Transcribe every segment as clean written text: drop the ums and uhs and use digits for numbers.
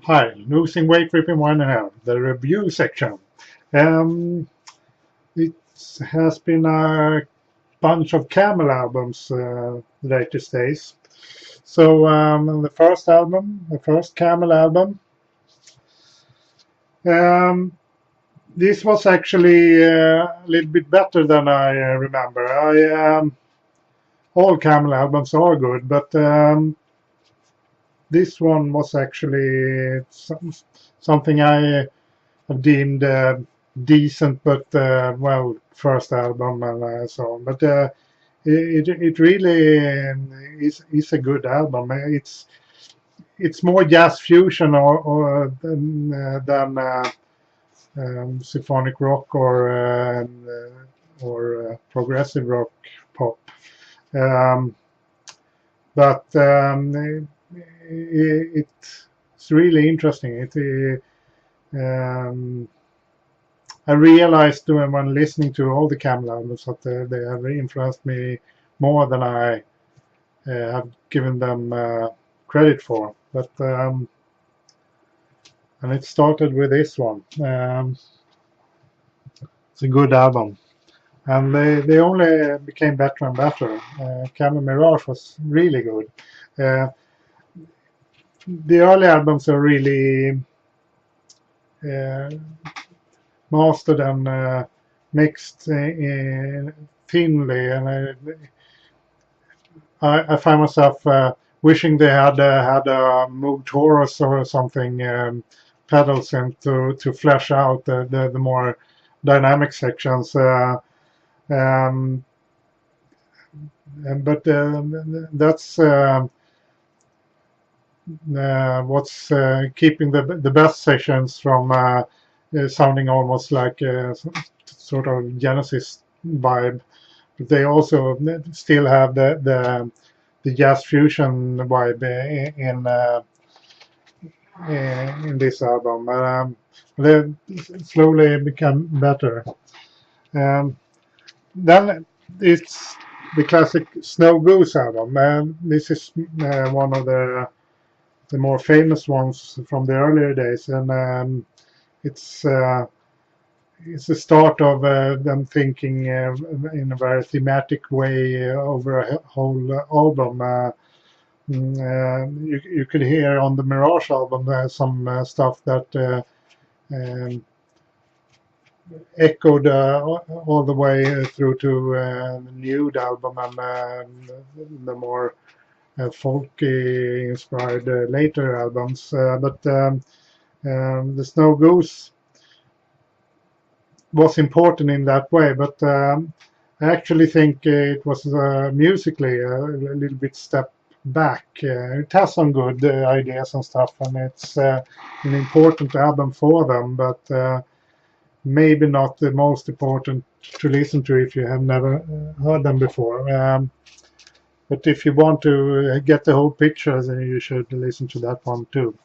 Hi, losing weight, ripping wine and hair, the review section. Um, it has been a bunch of Camel albums latest days. So the first Camel album, um, this was actually a little bit better than I remember. All Camel albums are good, but this one was actually something I deemed decent, but well, first album and so on. But it really is a good album. It's more jazz fusion or than symphonic rock or progressive rock pop. Um, but it's really interesting. Um, I realized when listening to all the Camel albums that they have influenced me more than I have given them credit for. But and it started with this one. It's a good album, and they only became better and better. Camel Mirage was really good. Uh, the early albums are really uh, mastered and mixed thinly, and I find myself wishing they had a Moog Taurus or something pedals in to flesh out the more dynamic sections. But that's what's keeping the best sessions from sounding almost like sort of Genesis vibe. But they also still have the jazz fusion vibe in this album. They slowly become better. Um, then it's the classic Snow Goose album. This is one of the more famous ones from the earlier days, and it's it's the start of them thinking in a very thematic way over a whole album. You could hear on the Mirage album some stuff that um, echoed all the way through to the Nude album and the more folky inspired later albums. But the Snow Goose was important in that way. But I actually think it was musically a little bit step back. It has some good ideas and stuff, and it's an important album for them, but maybe not the most important to listen to if you have never heard them before. But if you want to get the whole picture, then you should listen to that one too.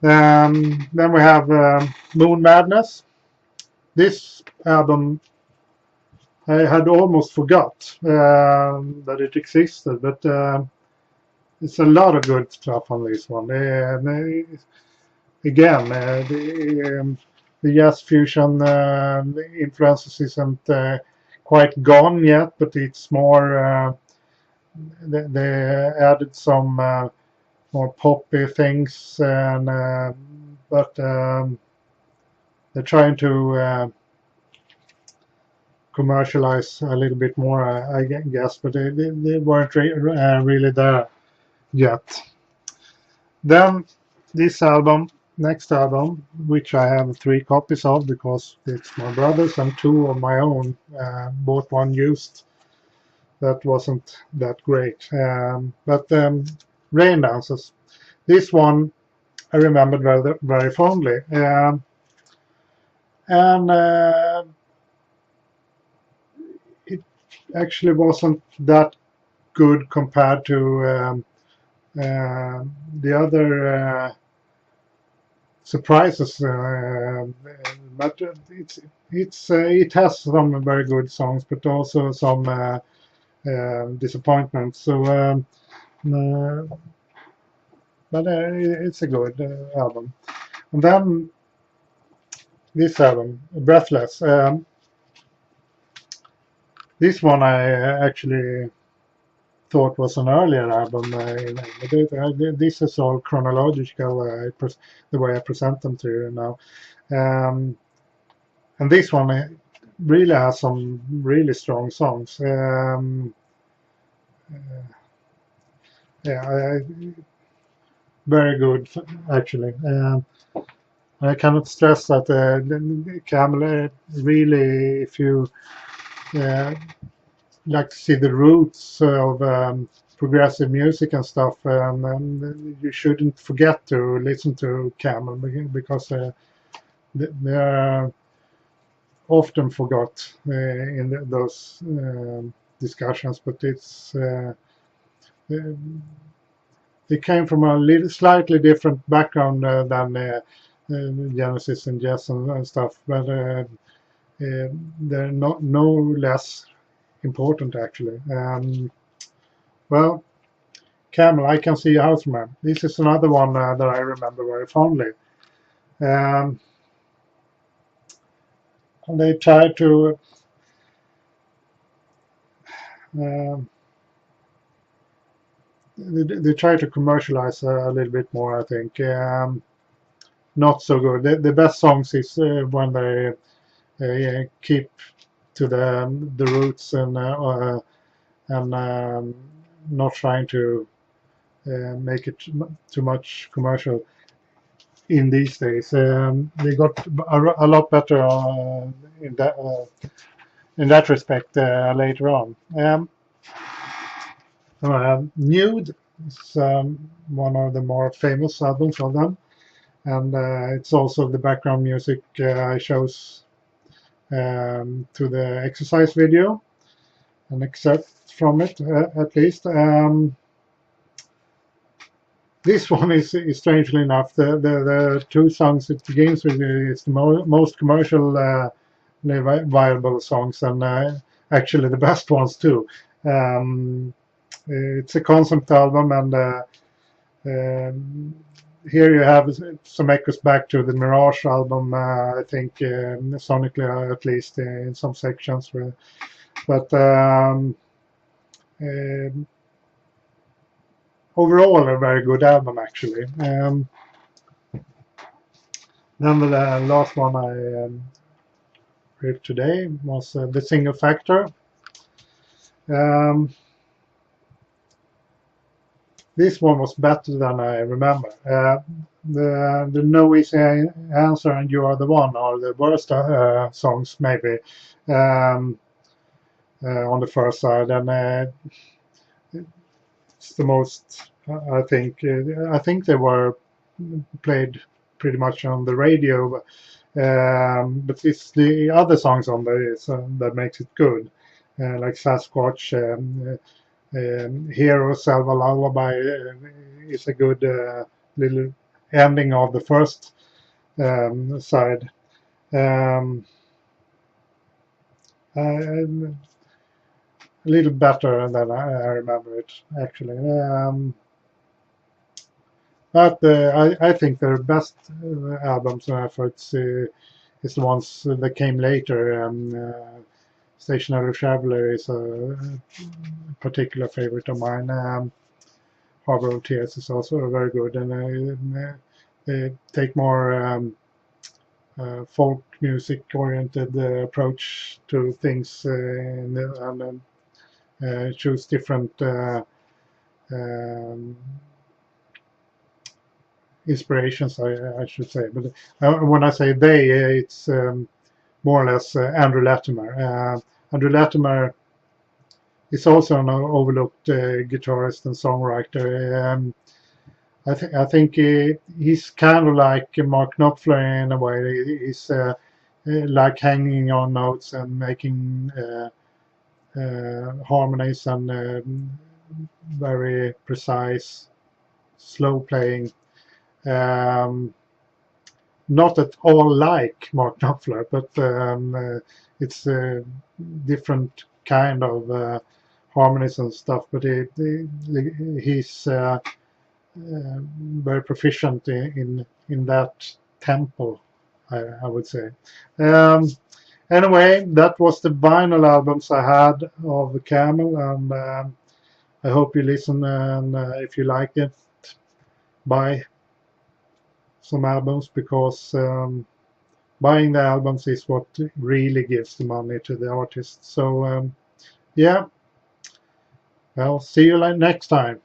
Then we have Moon Madness. This album I had almost forgot that it existed, but it's a lot of good stuff on this one. Again, the jazz fusion influences isn't quite gone yet, but it's more. They added some more poppy things, and but they're trying to commercialize a little bit more, I guess, but they weren't really there yet. Then this album, next album, which I have 3 copies of because it's my brother's and 2 of my own, bought one used. That wasn't that great. But Rain Dances, this one I remembered very, very fondly. And it actually wasn't that good compared to the other surprises, but it has some very good songs, but also some disappointments. So but it's a good album. And then this album, Breathless. This one I actually thought was an earlier album. This is all chronological, the way I present them to you now. And this one really has some really strong songs. Yeah, very good, actually. I cannot stress that Camel really, if you like to see the roots of progressive music and stuff, and you shouldn't forget to listen to Camel because they're often forgot in those discussions. But it's they came from a slightly different background than Genesis and Jazz and stuff, but they're no less important actually. Well, Camel, I Can See a Houseman. This is another one that I remember very fondly. And they tried to they try to commercialize a little bit more, I think. Not so good. The best songs is when they keep to the roots and not trying to make it too much commercial in these days. They got a lot better in that respect later on. Nude is one of the more famous albums of them, and it's also the background music I chose to the exercise video, an excerpt from it at least. This one is strangely enough the two songs it begins with is the most commercial viable songs, and actually the best ones too. It's a concept album, and here you have some echoes back to the Mirage album, I think, sonically at least in some sections. But overall, a very good album, actually. Then the last one I read today was The Single Factor. This one was better than I remember. The No Easy Answer and You Are the One are the worst songs, maybe, on the first side, and it's the most. I think they were played pretty much on the radio, but it's the other songs on there that makes it good, like Sasquatch. Hero Salva Lullaby is a good little ending of the first side. A little better than I remember it, actually. But I think their best albums and efforts is the ones that came later. Stationary Traveler is a particular favorite of mine. Harbor of Tears is also very good, and they take more folk music oriented approach to things and choose different inspirations, I should say. But when I say they, it's more or less Andrew Latimer. Andrew Latimer is also an overlooked guitarist and songwriter. I think he's kind of like Mark Knopfler in a way. He's like hanging on notes and making harmonies and very precise, slow playing. Not at all like Mark Knopfler, but it's a different kind of harmonies and stuff. But he's very proficient in that tempo, I would say. Anyway, that was the vinyl albums I had of Camel, and I hope you listen, and if you like it, buy some albums, because buying the albums is what really gives the money to the artist. So yeah, well, see you next time.